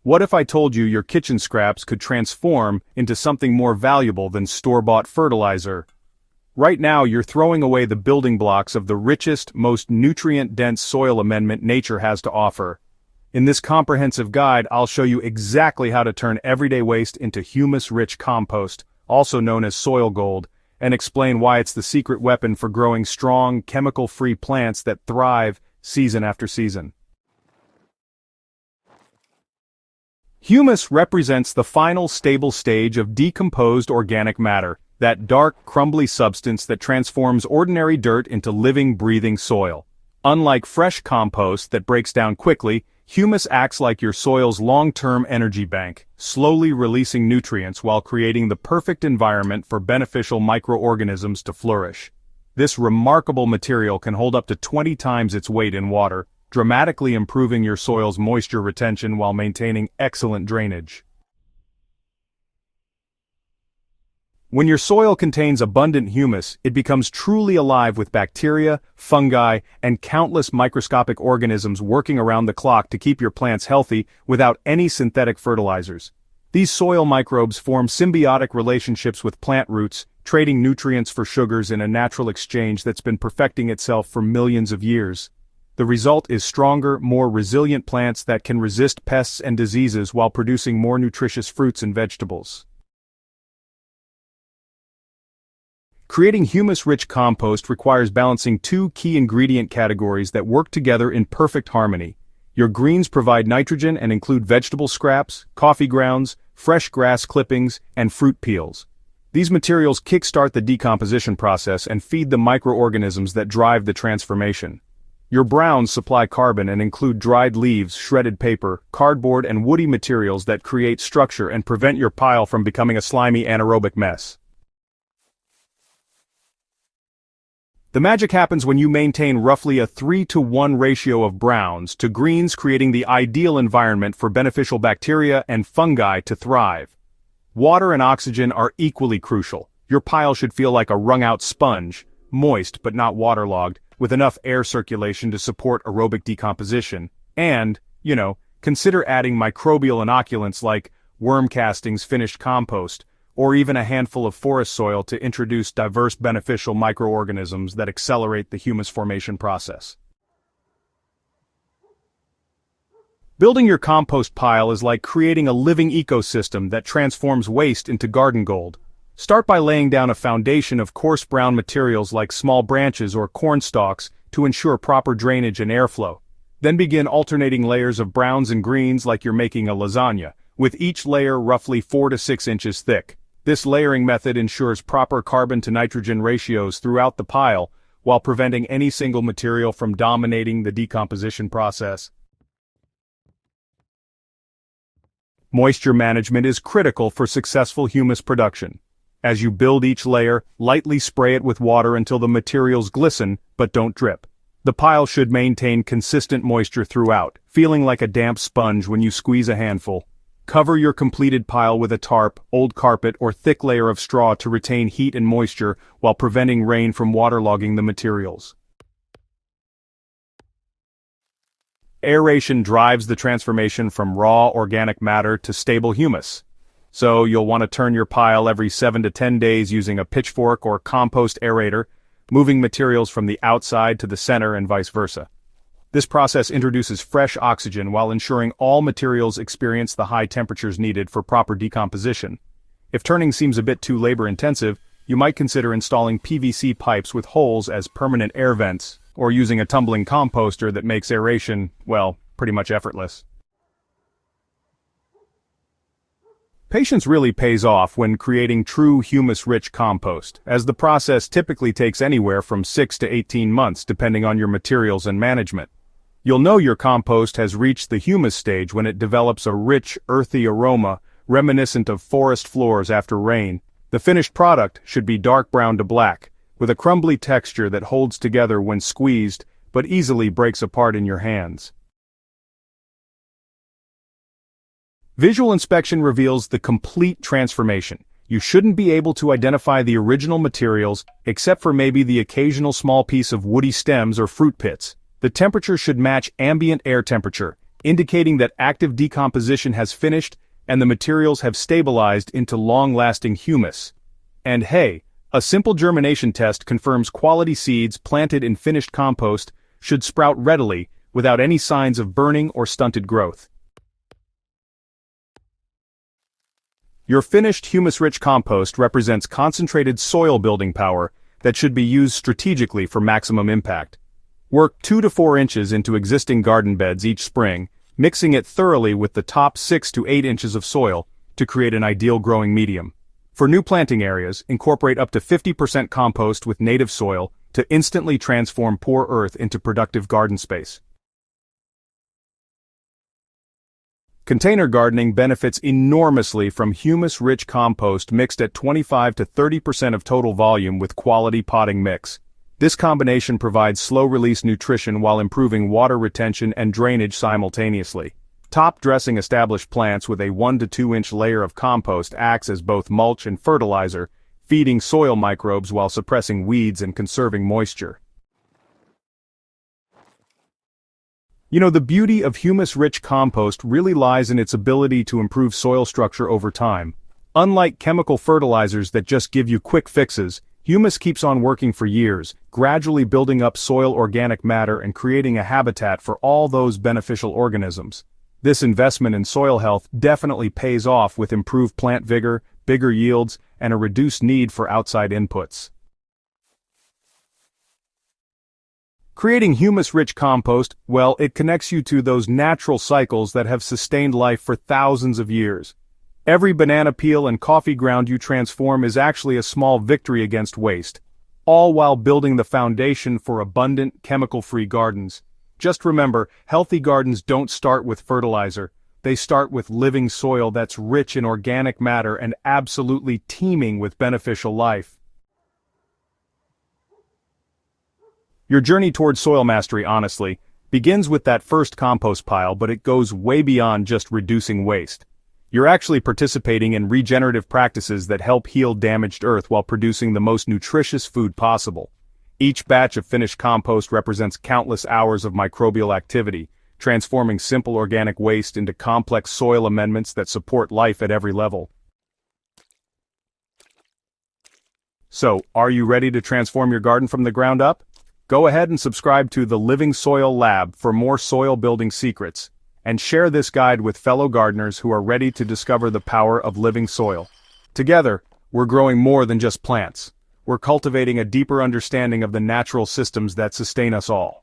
What if I told you your kitchen scraps could transform into something more valuable than store-bought fertilizer? Right now you're throwing away the building blocks of the richest, most nutrient-dense soil amendment nature has to offer. In this comprehensive guide, I'll show you exactly how to turn everyday waste into humus-rich compost, also known as soil gold, and explain why it's the secret weapon for growing strong, chemical-free plants that thrive season after season. Humus represents the final stable stage of decomposed organic matter, that dark, crumbly substance that transforms ordinary dirt into living, breathing soil. Unlike fresh compost that breaks down quickly, humus acts like your soil's long-term energy bank, slowly releasing nutrients while creating the perfect environment for beneficial microorganisms to flourish. This remarkable material can hold up to 20 times its weight in water, dramatically improving your soil's moisture retention while maintaining excellent drainage. When your soil contains abundant humus, it becomes truly alive with bacteria, fungi, and countless microscopic organisms working around the clock to keep your plants healthy without any synthetic fertilizers. These soil microbes form symbiotic relationships with plant roots, trading nutrients for sugars in a natural exchange that's been perfecting itself for millions of years. The result is stronger, more resilient plants that can resist pests and diseases while producing more nutritious fruits and vegetables. Creating humus-rich compost requires balancing two key ingredient categories that work together in perfect harmony. Your greens provide nitrogen and include vegetable scraps, coffee grounds, fresh grass clippings, and fruit peels. These materials kickstart the decomposition process and feed the microorganisms that drive the transformation. Your browns supply carbon and include dried leaves, shredded paper, cardboard, and woody materials that create structure and prevent your pile from becoming a slimy anaerobic mess. The magic happens when you maintain roughly a 3-to-1 ratio of browns to greens, creating the ideal environment for beneficial bacteria and fungi to thrive. Water and oxygen are equally crucial. Your pile should feel like a wrung-out sponge, moist but not waterlogged, with enough air circulation to support aerobic decomposition. And, consider adding microbial inoculants like worm castings, finished compost, or even a handful of forest soil to introduce diverse beneficial microorganisms that accelerate the humus formation process. Building your compost pile is like creating a living ecosystem that transforms waste into garden gold. Start by laying down a foundation of coarse brown materials like small branches or corn stalks to ensure proper drainage and airflow. Then begin alternating layers of browns and greens like you're making a lasagna, with each layer roughly 4 to 6 inches thick. This layering method ensures proper carbon to nitrogen ratios throughout the pile, while preventing any single material from dominating the decomposition process. Moisture management is critical for successful humus production. As you build each layer, lightly spray it with water until the materials glisten, but don't drip. The pile should maintain consistent moisture throughout, feeling like a damp sponge when you squeeze a handful. Cover your completed pile with a tarp, old carpet, or thick layer of straw to retain heat and moisture while preventing rain from waterlogging the materials. Aeration drives the transformation from raw organic matter to stable humus. So you'll want to turn your pile every 7 to 10 days using a pitchfork or compost aerator, moving materials from the outside to the center and vice versa. This process introduces fresh oxygen while ensuring all materials experience the high temperatures needed for proper decomposition. If turning seems a bit too labor-intensive, you might consider installing PVC pipes with holes as permanent air vents, or using a tumbling composter that makes aeration, well, pretty much effortless. Patience really pays off when creating true humus-rich compost, as the process typically takes anywhere from 6 to 18 months depending on your materials and management. You'll know your compost has reached the humus stage when it develops a rich, earthy aroma reminiscent of forest floors after rain. The finished product should be dark brown to black, with a crumbly texture that holds together when squeezed, but easily breaks apart in your hands. Visual inspection reveals the complete transformation. You shouldn't be able to identify the original materials, except for maybe the occasional small piece of woody stems or fruit pits. The temperature should match ambient air temperature, indicating that active decomposition has finished and the materials have stabilized into long-lasting humus. And hey, a simple germination test confirms quality seeds planted in finished compost should sprout readily without any signs of burning or stunted growth. Your finished humus-rich compost represents concentrated soil building power that should be used strategically for maximum impact. Work 2 to 4 inches into existing garden beds each spring, mixing it thoroughly with the top 6 to 8 inches of soil to create an ideal growing medium. For new planting areas, incorporate up to 50% compost with native soil to instantly transform poor earth into productive garden space. Container gardening benefits enormously from humus-rich compost mixed at 25 to 30% of total volume with quality potting mix. This combination provides slow-release nutrition while improving water retention and drainage simultaneously. Top-dressing established plants with a 1 to 2 inch layer of compost acts as both mulch and fertilizer, feeding soil microbes while suppressing weeds and conserving moisture. You know, the beauty of humus-rich compost really lies in its ability to improve soil structure over time. Unlike chemical fertilizers that just give you quick fixes, humus keeps on working for years, gradually building up soil organic matter and creating a habitat for all those beneficial organisms. This investment in soil health definitely pays off with improved plant vigor, bigger yields, and a reduced need for outside inputs. Creating humus-rich compost, well, it connects you to those natural cycles that have sustained life for thousands of years. Every banana peel and coffee ground you transform is actually a small victory against waste, all while building the foundation for abundant, chemical-free gardens. Just remember, healthy gardens don't start with fertilizer. They start with living soil that's rich in organic matter and absolutely teeming with beneficial life. Your journey towards soil mastery, honestly, begins with that first compost pile, but it goes way beyond just reducing waste. You're actually participating in regenerative practices that help heal damaged earth while producing the most nutritious food possible. Each batch of finished compost represents countless hours of microbial activity, transforming simple organic waste into complex soil amendments that support life at every level. So, are you ready to transform your garden from the ground up? Go ahead and subscribe to the Living Soil Lab for more soil building secrets, and share this guide with fellow gardeners who are ready to discover the power of living soil. Together, we're growing more than just plants. We're cultivating a deeper understanding of the natural systems that sustain us all.